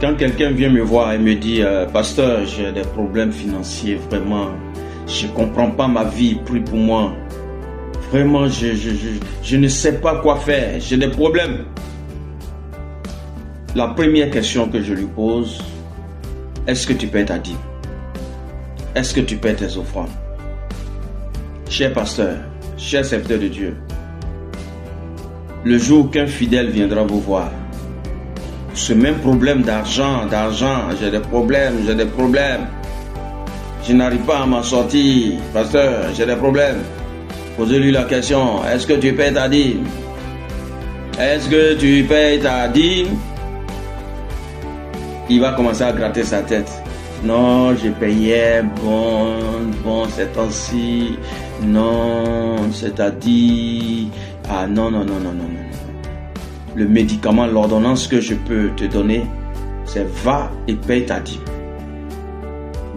Quand quelqu'un vient me voir et me dit pasteur, j'ai des problèmes financiers, vraiment, je ne comprends pas ma vie, prie pour moi. Vraiment, je ne sais pas quoi faire, j'ai des problèmes. La première question que je lui pose, est-ce que tu paies ta dîme? Est-ce que tu paies tes offrandes? Cher pasteur, cher serviteur de Dieu, le jour qu'un fidèle viendra vous voir, ce même problème d'argent, j'ai des problèmes, je n'arrive pas à m'en sortir, pasteur, j'ai des problèmes. Posez-lui la question, est-ce que tu paies ta dîme? Est-ce que tu paies ta dîme? Il va commencer à gratter sa tête. Non, je payais, bon, ces temps-ci, non, c'est-à-dire, non. Le médicament, l'ordonnance que je peux te donner, c'est va et paye ta dîme.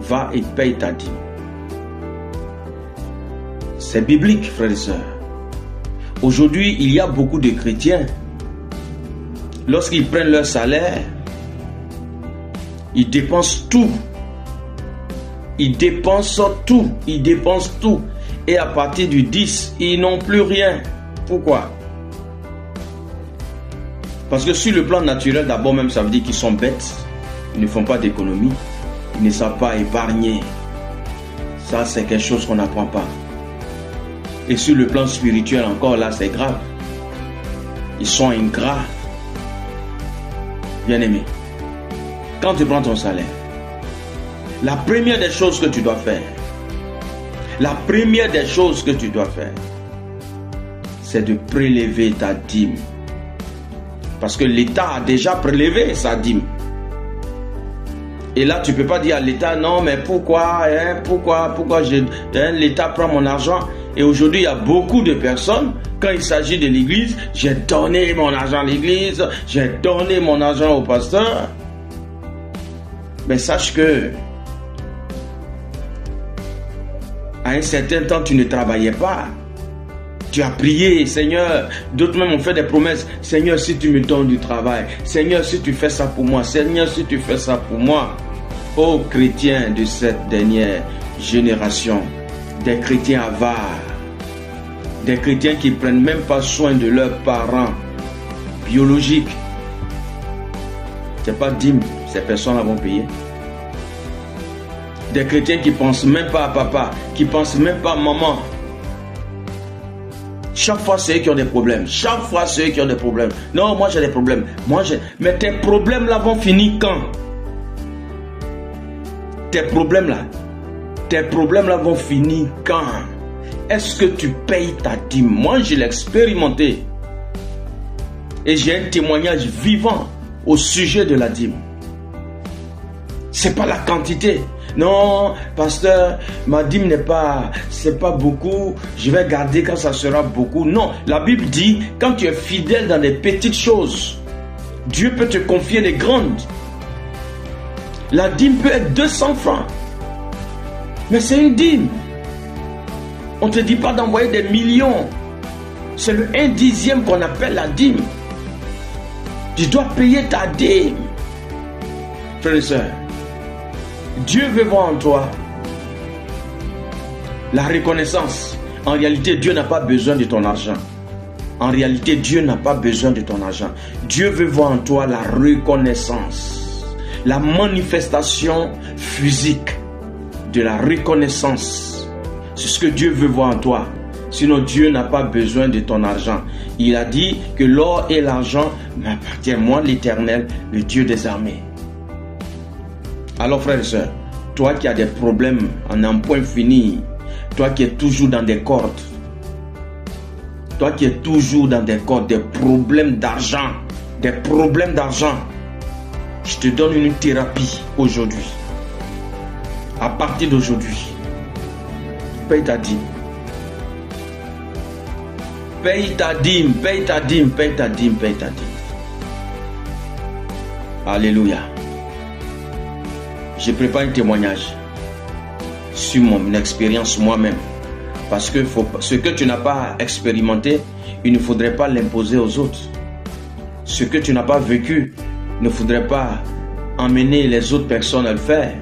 Va et paye ta dîme. C'est biblique, frères et sœurs. Aujourd'hui, il y a beaucoup de chrétiens. Lorsqu'ils prennent leur salaire, ils dépensent tout. Ils dépensent tout. Et à partir du 10, ils n'ont plus rien. Pourquoi? Parce que sur le plan naturel, d'abord même, ça veut dire qu'ils sont bêtes. Ils ne font pas d'économie. Ils ne savent pas épargner. Ça, c'est quelque chose qu'on n'apprend pas. Et sur le plan spirituel, encore là, c'est grave. Ils sont ingrats. Bien-aimé, quand tu prends ton salaire, la première des choses que tu dois faire, c'est de prélever ta dîme. Parce que l'État a déjà prélevé sa dîme. Et là, tu ne peux pas dire à l'État, non, mais pourquoi l'État prend mon argent? Et aujourd'hui, il y a beaucoup de personnes, quand il s'agit de l'église, j'ai donné mon argent à l'église, j'ai donné mon argent au pasteur. Mais sache que, à un certain temps, tu ne travaillais pas. Tu as prié, Seigneur. D'autres même ont fait des promesses. Seigneur, si tu me donnes du travail. Seigneur, si tu fais ça pour moi. Seigneur, si tu fais ça pour moi. Ô chrétiens de cette dernière génération, des chrétiens avares, des chrétiens qui ne prennent même pas soin de leurs parents biologiques. Ce n'est pas dîme, ces personnes-là vont payer. Des chrétiens qui ne pensent même pas à papa, qui ne pensent même pas à maman. Chaque fois, c'est eux qui ont des problèmes. Non, moi j'ai des problèmes. Mais tes problèmes là vont finir quand? Tes problèmes là vont finir quand? Est-ce que tu payes ta dîme? Moi, je l'ai expérimenté. Et j'ai un témoignage vivant au sujet de la dîme. C'est pas la quantité. Non, pasteur, ma dîme c'est pas beaucoup, je vais garder quand ça sera beaucoup. Non, la Bible dit, quand tu es fidèle dans des petites choses, Dieu peut te confier les grandes. La dîme peut être 200 francs. Mais c'est une dîme. On ne te dit pas d'envoyer des millions. C'est le 1/10 qu'on appelle la dîme. Tu dois payer ta dîme. Frères et sœurs, Dieu veut voir en toi la reconnaissance. En réalité, Dieu n'a pas besoin de ton argent. Dieu veut voir en toi la reconnaissance, la manifestation physique de la reconnaissance. C'est ce que Dieu veut voir en toi. Sinon, Dieu n'a pas besoin de ton argent. Il a dit que l'or et l'argent m'appartiennent, moi l'Éternel, le Dieu des armées. Alors frères et sœurs, toi qui as des problèmes en un point fini, toi qui es toujours dans des cordes, des problèmes d'argent, je te donne une thérapie aujourd'hui. À partir d'aujourd'hui, paye ta dîme. Paye ta dîme. Alléluia. Je prépare un témoignage sur mon expérience moi-même. Parce que ce que tu n'as pas expérimenté, il ne faudrait pas l'imposer aux autres. Ce que tu n'as pas vécu, il ne faudrait pas emmener les autres personnes à le faire.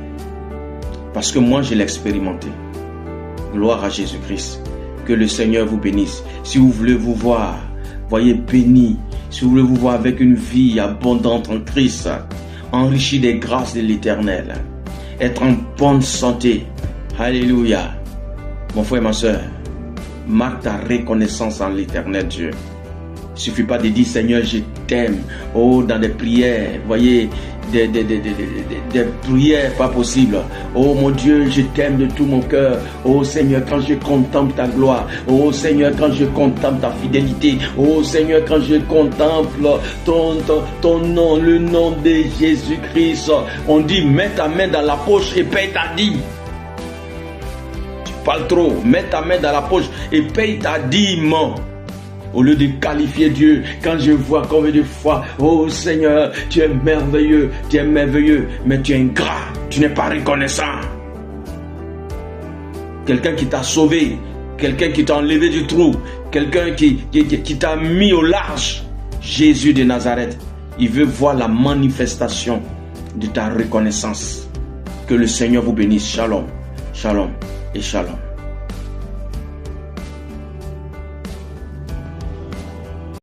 Parce que moi, je l'ai expérimenté. Gloire à Jésus-Christ. Que le Seigneur vous bénisse. Si vous voulez vous voir, voyez béni. Si vous voulez vous voir avec une vie abondante en Christ, enrichi des grâces de l'Éternel, être en bonne santé. Alléluia. Mon frère et ma soeur, marque ta reconnaissance en l'Éternel Dieu. Il ne suffit pas de dire Seigneur, je t'aime. Oh, dans des prières, voyez, des prières pas possibles. Oh mon Dieu, je t'aime de tout mon cœur. Oh Seigneur, quand je contemple ta gloire. Oh Seigneur, quand je contemple ta fidélité. Oh Seigneur, quand je contemple ton nom, le nom de Jésus-Christ. On dit, mets ta main dans la poche et paye ta dîme. Tu parles trop. Mets ta main dans la poche et paye ta dîme. Au lieu de qualifier Dieu, quand je vois combien de fois, oh Seigneur, tu es merveilleux, mais tu es ingrat, tu n'es pas reconnaissant. Quelqu'un qui t'a sauvé, quelqu'un qui t'a enlevé du trou, quelqu'un qui t'a mis au large, Jésus de Nazareth, il veut voir la manifestation de ta reconnaissance. Que le Seigneur vous bénisse. Shalom, shalom et shalom.